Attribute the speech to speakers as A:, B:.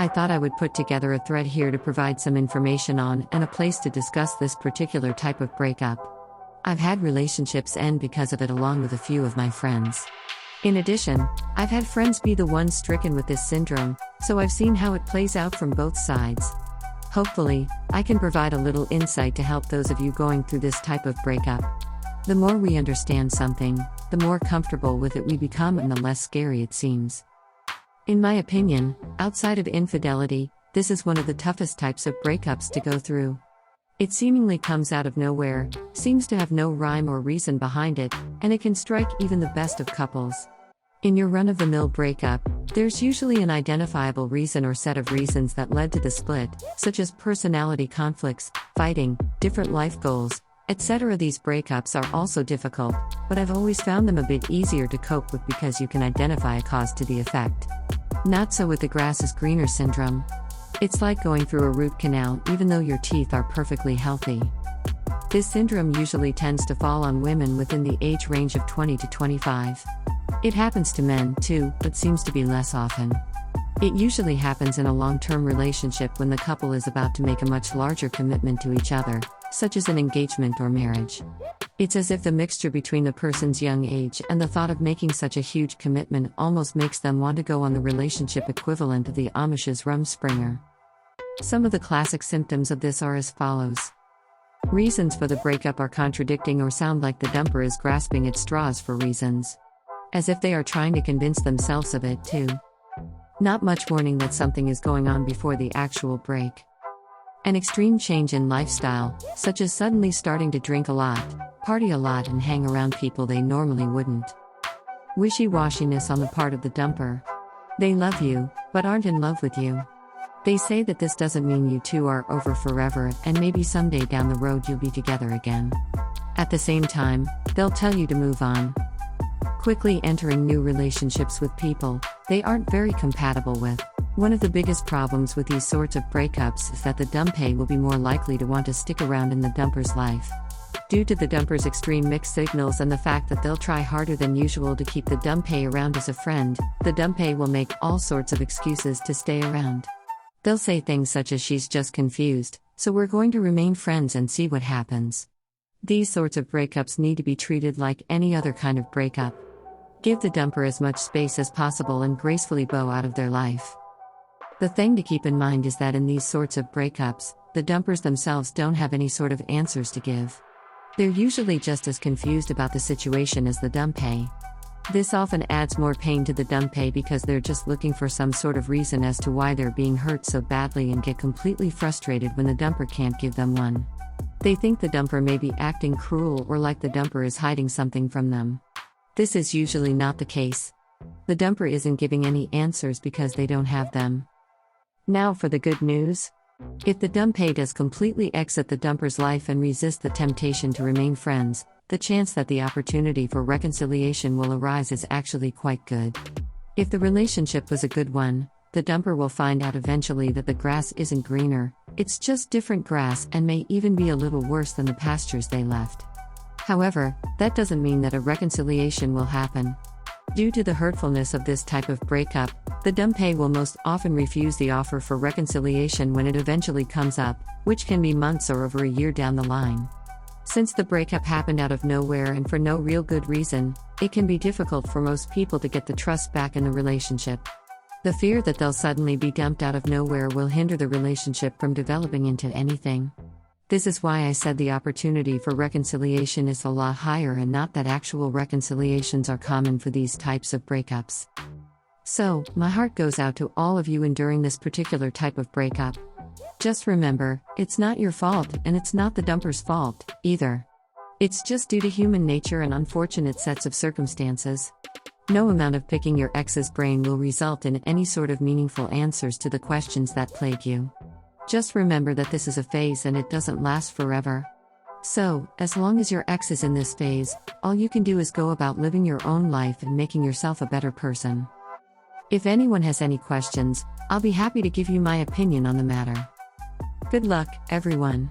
A: I thought I would put together a thread here to provide some information on and a place to discuss this particular type of breakup. I've had relationships end because of it along with a few of my friends. In addition, I've had friends be the ones stricken with this syndrome, so I've seen how it plays out from both sides. Hopefully, I can provide a little insight to help those of you going through this type of breakup. The more we understand something, the more comfortable with it we become and the less scary it seems. In my opinion, outside of infidelity, this is one of the toughest types of breakups to go through. It seemingly comes out of nowhere, seems to have no rhyme or reason behind it, and it can strike even the best of couples. In your run-of-the-mill breakup, there's usually an identifiable reason or set of reasons that led to the split, such as personality conflicts, fighting, different life goals, etc. These breakups are also difficult, but I've always found them a bit easier to cope with because you can identify a cause to the effect. Not so with the grass is greener syndrome. It's like going through a root canal even though your teeth are perfectly healthy. This syndrome usually tends to fall on women within the age range of 20 to 25. It happens to men too, but seems to be less often. It usually happens in a long-term relationship when the couple is about to make a much larger commitment to each other, such as an engagement or marriage. It's as if the mixture between the person's young age and the thought of making such a huge commitment almost makes them want to go on the relationship equivalent of the Amish's Rumspringa. Some of the classic symptoms of this are as follows. Reasons for the breakup are contradicting or sound like the dumper is grasping at straws for reasons. As if they are trying to convince themselves of it too. Not much warning that something is going on before the actual break. An extreme change in lifestyle, such as suddenly starting to drink a lot, party a lot and hang around people they normally wouldn't. Wishy-washiness on the part of the dumper. They love you, but aren't in love with you. They say that this doesn't mean you two are over forever and maybe someday down the road you'll be together again. At the same time, they'll tell you to move on. Quickly entering new relationships with people they aren't very compatible with. One of the biggest problems with these sorts of breakups is that the dumpee will be more likely to want to stick around in the dumper's life. Due to the dumper's extreme mixed signals and the fact that they'll try harder than usual to keep the dumpee around as a friend, the dumpee will make all sorts of excuses to stay around. They'll say things such as she's just confused, so we're going to remain friends and see what happens. These sorts of breakups need to be treated like any other kind of breakup. Give the dumper as much space as possible and gracefully bow out of their life. The thing to keep in mind is that in these sorts of breakups, the dumpers themselves don't have any sort of answers to give. They're usually just as confused about the situation as the dumpee. This often adds more pain to the dumpee because they're just looking for some sort of reason as to why they're being hurt so badly and get completely frustrated when the dumper can't give them one. They think the dumper may be acting cruel or like the dumper is hiding something from them. This is usually not the case. The dumper isn't giving any answers because they don't have them. Now for the good news. If the dumpee does completely exit the dumper's life and resist the temptation to remain friends, the chance that the opportunity for reconciliation will arise is actually quite good. If the relationship was a good one, the dumper will find out eventually that the grass isn't greener, it's just different grass and may even be a little worse than the pastures they left. However, that doesn't mean that a reconciliation will happen. Due to the hurtfulness of this type of breakup, the dumpee will most often refuse the offer for reconciliation when it eventually comes up, which can be months or over a year down the line. Since the breakup happened out of nowhere and for no real good reason, it can be difficult for most people to get the trust back in the relationship. The fear that they'll suddenly be dumped out of nowhere will hinder the relationship from developing into anything. This is why I said the opportunity for reconciliation is a lot higher and not that actual reconciliations are common for these types of breakups. So, my heart goes out to all of you enduring this particular type of breakup. Just remember, it's not your fault and it's not the dumper's fault, either. It's just due to human nature and unfortunate sets of circumstances. No amount of picking your ex's brain will result in any sort of meaningful answers to the questions that plague you. Just remember that this is a phase and it doesn't last forever. So, as long as your ex is in this phase, all you can do is go about living your own life and making yourself a better person. If anyone has any questions, I'll be happy to give you my opinion on the matter. Good luck, everyone.